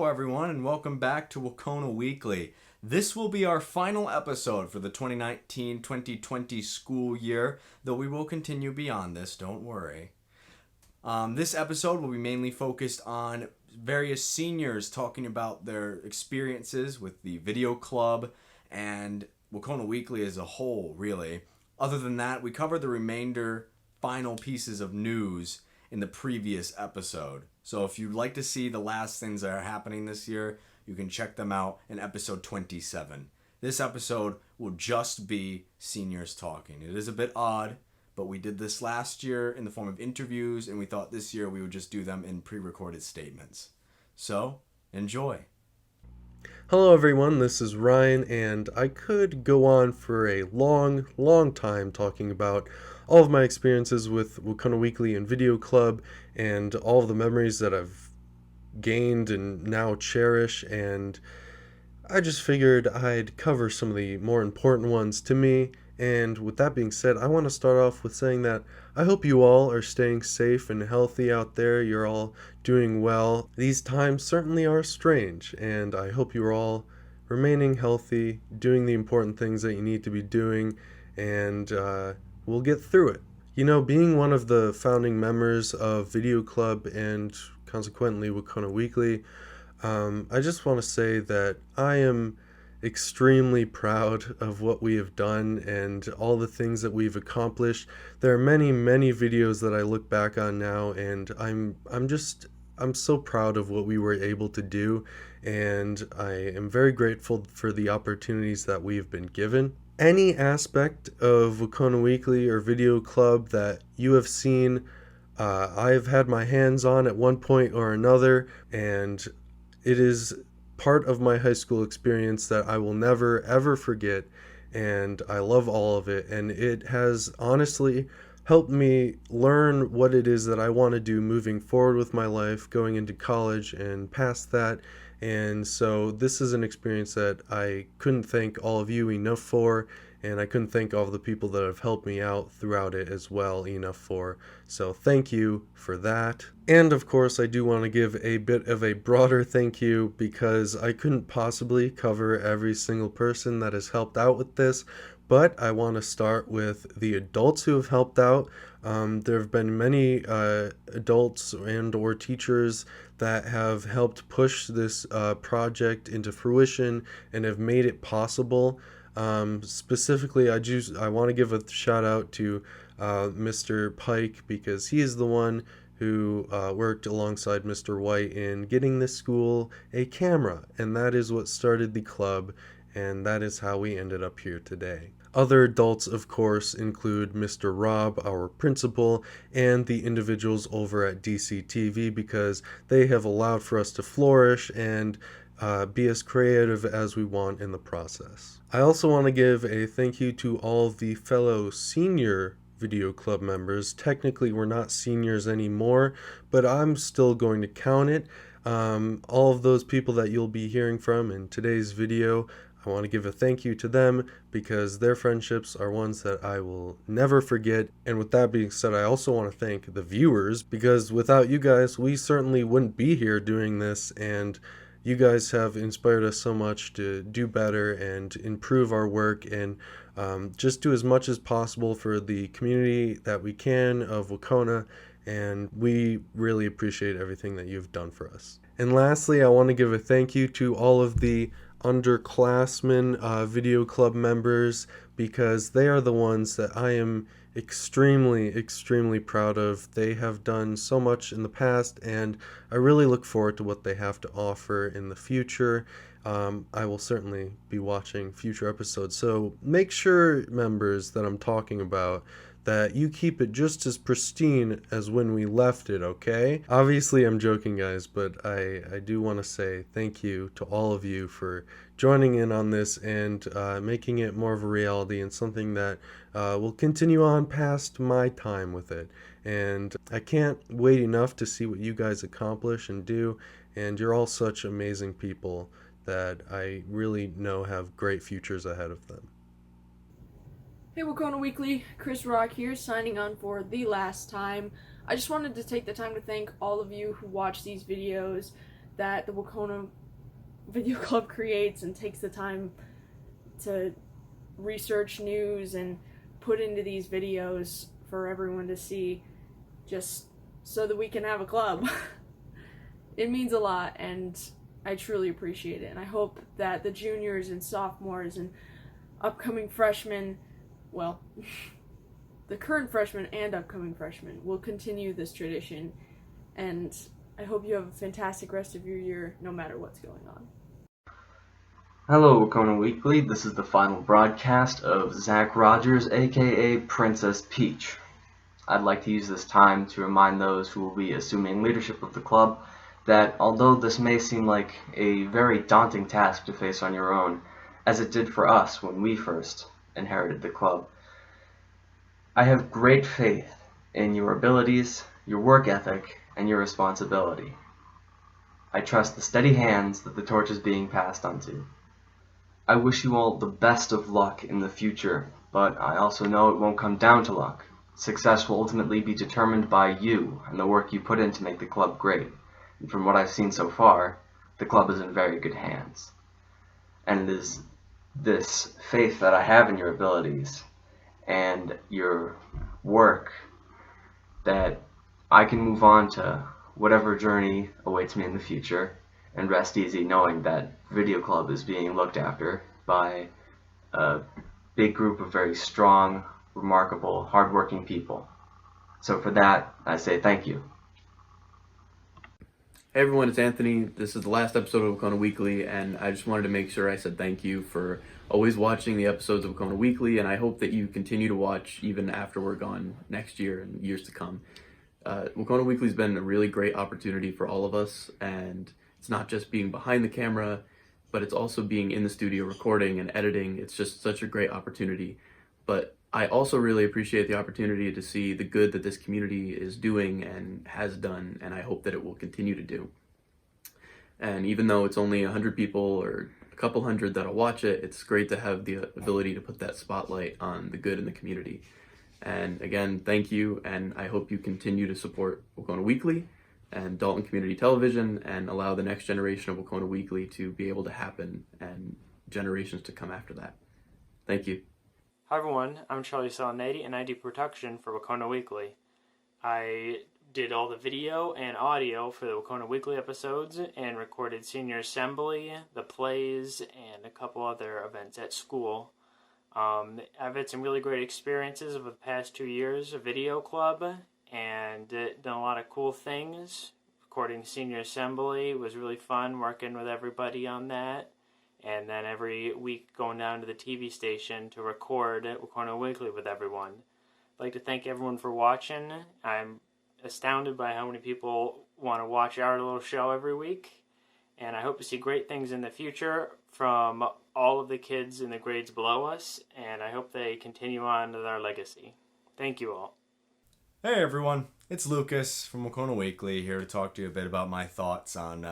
Hello everyone and welcome back to Wahconah Weekly. This will be our final episode for the 2019-2020 school year, though we will continue beyond this, don't worry. This episode will be mainly focused on various seniors talking about their experiences with the video club and Wahconah Weekly as a whole, really. Other than that, we covered the remainder final pieces of news in the previous episode. So if you'd like to see the last things that are happening this year, you can check them out in episode 27. This episode will just be seniors talking. It is a bit odd, but we did this last year in the form of interviews, and we thought this year we would just do them in pre-recorded statements. So, enjoy. Hello everyone, this is Ryan, and I could go on for a long time talking about all of my experiences with Wahconah Weekly and Video Club and all of the memories that I've gained and now cherish, and I just figured I'd cover some of the more important ones to me. And with that being said, I want to start off with saying that I hope you all are staying safe and healthy out there. You're all doing well. These times certainly are strange, and I hope you're all remaining healthy, doing the important things that you need to be doing, and we'll get through it. You know, being one of the founding members of Video Club and consequently Wahconah Weekly, I just want to say that I am extremely proud of what we have done and all the things that we've accomplished. There are many videos that I look back on now, and I'm so proud of what we were able to do, and I am very grateful for the opportunities that we've been given. Any aspect of Wahconah Weekly or Video Club that you have seen, I've had my hands on at one point or another, and it is part of my high school experience that I will never ever forget, and I love all of it, and it has honestly helped me learn what it is that I want to do moving forward with my life, going into college and past that. And so this is an experience that I couldn't thank all of you enough for, and I couldn't thank all the people that have helped me out throughout it as well enough for. So thank you for that. And of course, I do want to give a bit of a broader thank you, because I couldn't possibly cover every single person that has helped out with this, but I want to start with the adults who have helped out. There have been many adults and or teachers that have helped push this project into fruition and have made it possible. Specifically, I want to give a shout out to Mr. Pike, because he is the one who worked alongside Mr. White in getting this school a camera, and that is what started the club, and that is how we ended up here today. Other adults, of course, include Mr. Rob, our principal, and the individuals over at DCTV, because they have allowed for us to flourish and be as creative as we want in the process. I also want to give a thank you to all of the fellow senior Video Club members. Technically, we're not seniors anymore, but I'm still going to count it. All of those people that you'll be hearing from in today's video, I want to give a thank you to them, because their friendships are ones that I will never forget. And with that being said, I also want to thank the viewers, because without you guys, we certainly wouldn't be here doing this, and you guys have inspired us so much to do better and improve our work and just do as much as possible for the community that we can of Wahconah, and we really appreciate everything that you've done for us. And lastly, I want to give a thank you to all of the underclassmen Video Club members, because they are the ones that I am extremely proud of. They have done so much in the past, and I really look forward to what they have to offer in the future. I will certainly be watching future episodes, so make sure, members that I'm talking about, that you keep it just as pristine as when we left it, okay? Obviously, I'm joking, guys, but I do want to say thank you to all of you for joining in on this and making it more of a reality and something that will continue on past my time with it. And I can't wait enough to see what you guys accomplish and do, and you're all such amazing people that I really know have great futures ahead of them. Hey Wahconah Weekly, Kris Rock here, signing on for the last time. I just wanted to take the time to thank all of you who watch these videos, that the Wahconah Video Club creates and takes the time to research news and put into these videos for everyone to see, just so that we can have a club. It means a lot, and I truly appreciate it. And I hope that the juniors and sophomores and upcoming freshmen, well, the current freshmen and upcoming freshmen will continue this tradition. And I hope you have a fantastic rest of your year, no matter what's going on. Hello, Wahconah Weekly. This is the final broadcast of Zach Rogers, aka Princess Peach. I'd like to use this time to remind those who will be assuming leadership of the club that although this may seem like a very daunting task to face on your own, as it did for us when we first inherited the club, I have great faith in your abilities, your work ethic, and your responsibility. I trust the steady hands that the torch is being passed onto. I wish you all the best of luck in the future, but I also know it won't come down to luck. Success will ultimately be determined by you and the work you put in to make the club great. And from what I've seen so far, the club is in very good hands. And it is this faith that I have in your abilities and your work that I can move on to whatever journey awaits me in the future and rest easy knowing that Video Club is being looked after by a big group of very strong, remarkable, hardworking people. So for that, I say thank you. Hey everyone, it's Anthony. This is the last episode of Wahconah Weekly, and I just wanted to make sure I said thank you for always watching the episodes of Wahconah Weekly, and I hope that you continue to watch even after we're gone next year and years to come. Wahconah Weekly's been a really great opportunity for all of us, and it's not just being behind the camera, but it's also being in the studio recording and editing. It's just such a great opportunity. But I also really appreciate the opportunity to see the good that this community is doing and has done, and I hope that it will continue to do. And even though it's only 100 people or a couple hundred that'll watch it, it's great to have the ability to put that spotlight on the good in the community. And again, thank you, and I hope you continue to support Wahconah Weekly and Dalton Community Television and allow the next generation of Wahconah Weekly to be able to happen and generations to come after that. Thank you. Hi everyone, I'm Charlie Salinetti and I do production for Wahconah Weekly. I did all the video and audio for the Wahconah Weekly episodes and recorded senior assembly, the plays, and a couple other events at school. I've had some really great experiences over the past 2 years of Video Club and done a lot of cool things. Recording senior assembly was really fun, working with everybody on that. And then every week going down to the TV station to record Wahconah Weekly with everyone. I'd like to thank everyone for watching. I'm astounded by how many people want to watch our little show every week. And I hope to see great things in the future from all of the kids in the grades below us. And I hope they continue on to their legacy. Thank you all. Hey everyone, it's Lucas from Wahconah Weekly here to talk to you a bit about my thoughts on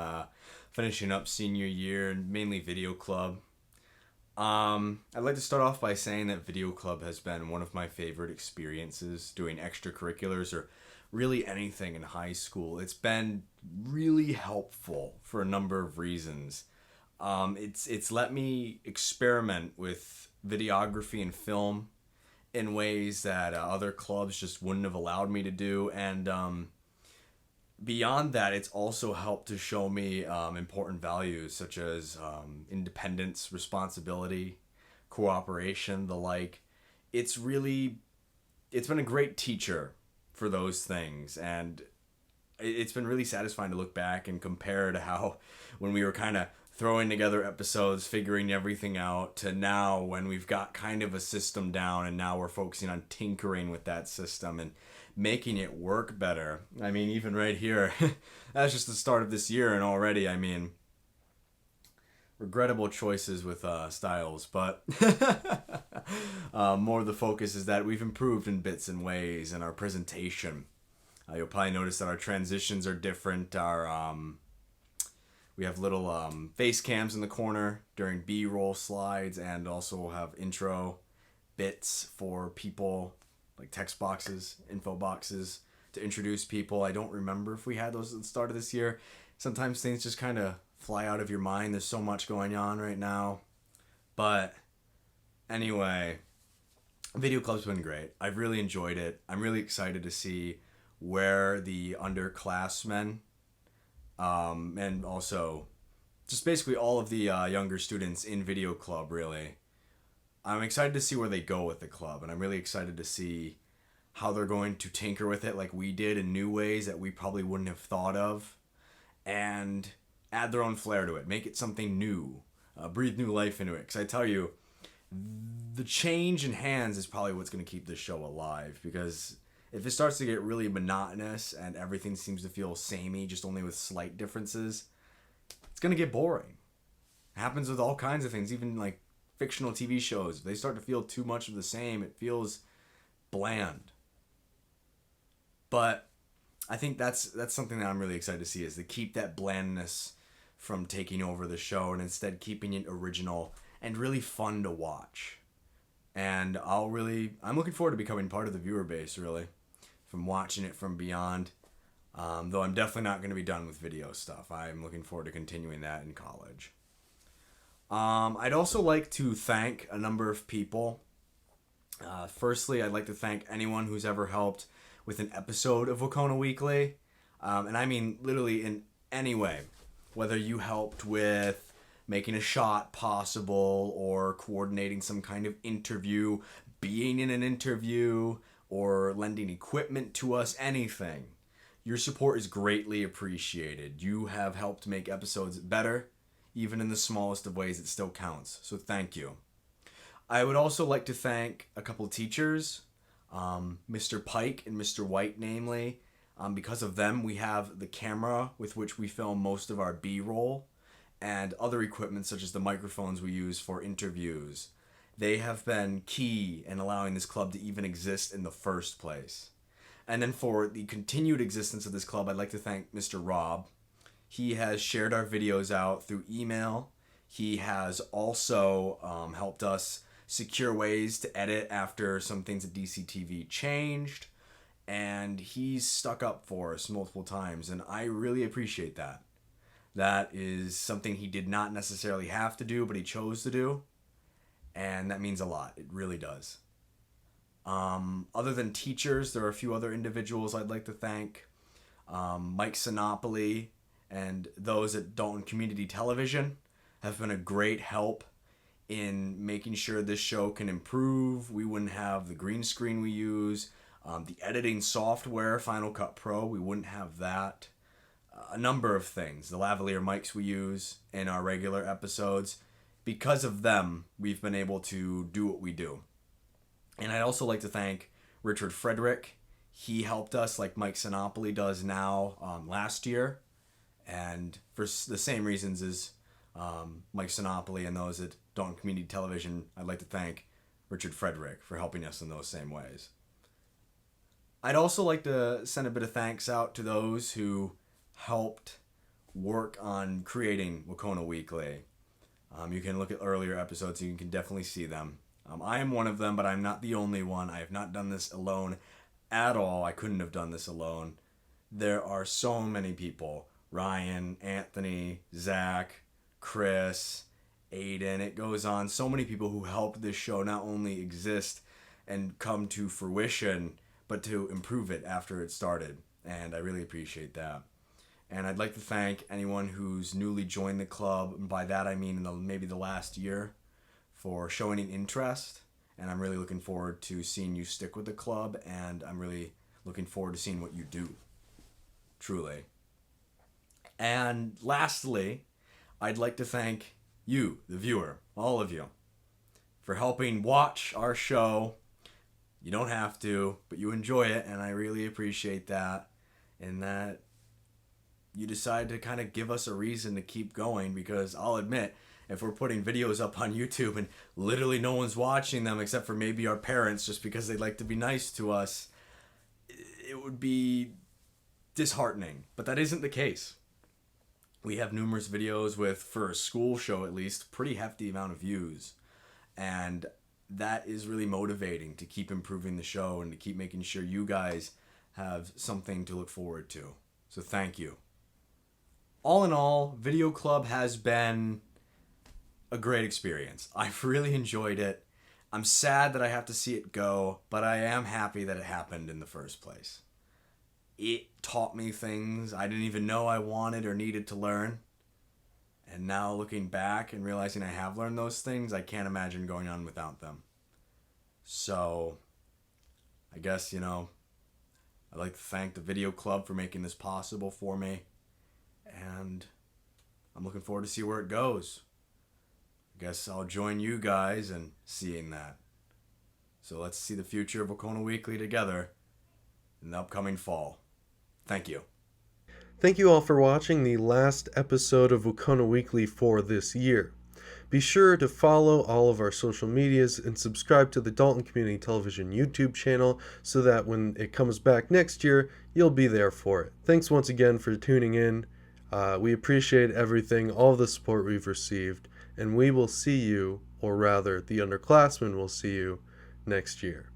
finishing up senior year and mainly Video Club. I'd like to start off by saying that Video Club has been one of my favorite experiences doing extracurriculars or really anything in high school. It's been really helpful for a number of reasons. It's let me experiment with videography and film in ways that other clubs just wouldn't have allowed me to do, and beyond that, it's also helped to show me important values such as independence, responsibility, cooperation, the like. It's been a great teacher for those things, and it's been really satisfying to look back and compare to how when we were kind of throwing together episodes, figuring everything out, to now when we've got kind of a system down and now we're focusing on tinkering with that system and making it work better. I mean, even right here, that's just the start of this year, and already, I mean, regrettable choices with styles, but more of the focus is that we've improved in bits and ways in our presentation. You'll probably notice that our transitions are different. We have little face cams in the corner during B-roll slides, and also we'll have intro bits for people, like text boxes, info boxes, to introduce people. I don't remember if we had those at the start of this year. Sometimes things just kind of fly out of your mind. There's so much going on right now. But anyway, Video Club's been great. I've really enjoyed it. I'm really excited to see where the underclassmen and also just basically all of the younger students in Video Club, really. I'm excited to see where they go with the club, and I'm really excited to see how they're going to tinker with it like we did in new ways that we probably wouldn't have thought of, and add their own flair to it, make it something new, breathe new life into it. Because I tell you, the change in hands is probably what's going to keep this show alive, because if it starts to get really monotonous and everything seems to feel samey, just only with slight differences, it's going to get boring. It happens with all kinds of things, even like fictional TV shows. If they start to feel too much of the same, it feels bland. But I think that's something that I'm really excited to see, is to keep that blandness from taking over the show and instead keeping it original and really fun to watch. And I'm looking forward to becoming part of the viewer base, really, from watching it from beyond. Though I'm definitely not going to be done with video stuff. I'm looking forward to continuing that in college. I'd also like to thank a number of people. Firstly, I'd like to thank anyone who's ever helped with an episode of Wahconah Weekly. And I mean literally in any way. Whether you helped with making a shot possible, or coordinating some kind of interview, being in an interview, or lending equipment to us, anything. Your support is greatly appreciated. You have helped make episodes better. Even in the smallest of ways, it still counts. So thank you. I would also like to thank a couple of teachers, Mr. Pike and Mr. White, namely. Because of them, we have the camera with which we film most of our B-roll, and other equipment such as the microphones we use for interviews. They have been key in allowing this club to even exist in the first place. And then for the continued existence of this club, I'd like to thank Mr. Rob. He has shared our videos out through email. He has also helped us secure ways to edit after some things at DCTV changed. And he's stuck up for us multiple times, and I really appreciate that. That is something he did not necessarily have to do, but he chose to do. And that means a lot. It really does. Other than teachers, there are a few other individuals I'd like to thank. Mike Sinopoli and those at Dalton Community Television have been a great help in making sure this show can improve. We wouldn't have the green screen we use. The editing software, Final Cut Pro, we wouldn't have that. A number of things. The lavalier mics we use in our regular episodes. Because of them, we've been able to do what we do. And I'd also like to thank Richard Frederick. He helped us like Mike Sinopoli does now last year. And for the same reasons as Mike Sinopoli and those at Dalton Community Television, I'd like to thank Richard Frederick for helping us in those same ways. I'd also like to send a bit of thanks out to those who helped work on creating Wahconah Weekly. You can look at earlier episodes and you can definitely see them. I am one of them, but I'm not the only one. I have not done this alone at all. I couldn't have done this alone. There are so many people. Ryan, Anthony, Zach, Chris, Aiden. It goes on. So many people who helped this show not only exist and come to fruition, but to improve it after it started. And I really appreciate that. And I'd like to thank anyone who's newly joined the club, and by that I mean maybe the last year, for showing an interest. And I'm really looking forward to seeing you stick with the club, and I'm really looking forward to seeing what you do. Truly. And lastly, I'd like to thank you, the viewer, all of you, for helping watch our show. You don't have to, but you enjoy it, and I really appreciate that. And that you decide to kind of give us a reason to keep going, because I'll admit, if we're putting videos up on YouTube and literally no one's watching them except for maybe our parents just because they'd like to be nice to us, it would be disheartening. But that isn't the case. We have numerous videos with, for a school show at least, pretty hefty amount of views. And that is really motivating to keep improving the show and to keep making sure you guys have something to look forward to. So thank you. all in all, Video Club has been a great experience. I've really enjoyed it. I'm sad that I have to see it go, but I am happy that it happened in the first place. It taught me things I didn't even know I wanted or needed to learn. And now looking back and realizing I have learned those things, I can't imagine going on without them. So, I guess, I'd like to thank the Video Club for making this possible for me. And I'm looking forward to see where it goes. I guess I'll join you guys in seeing that. So let's see the future of Wahconah Weekly together in the upcoming fall. Thank you. Thank you all for watching the last episode of Wahconah Weekly for this year. Be sure to follow all of our social medias and subscribe to the Dalton Community Television YouTube channel so that when it comes back next year, you'll be there for it. Thanks once again for tuning in. We appreciate everything, all the support we've received, and we will see you, or rather, the underclassmen will see you, next year.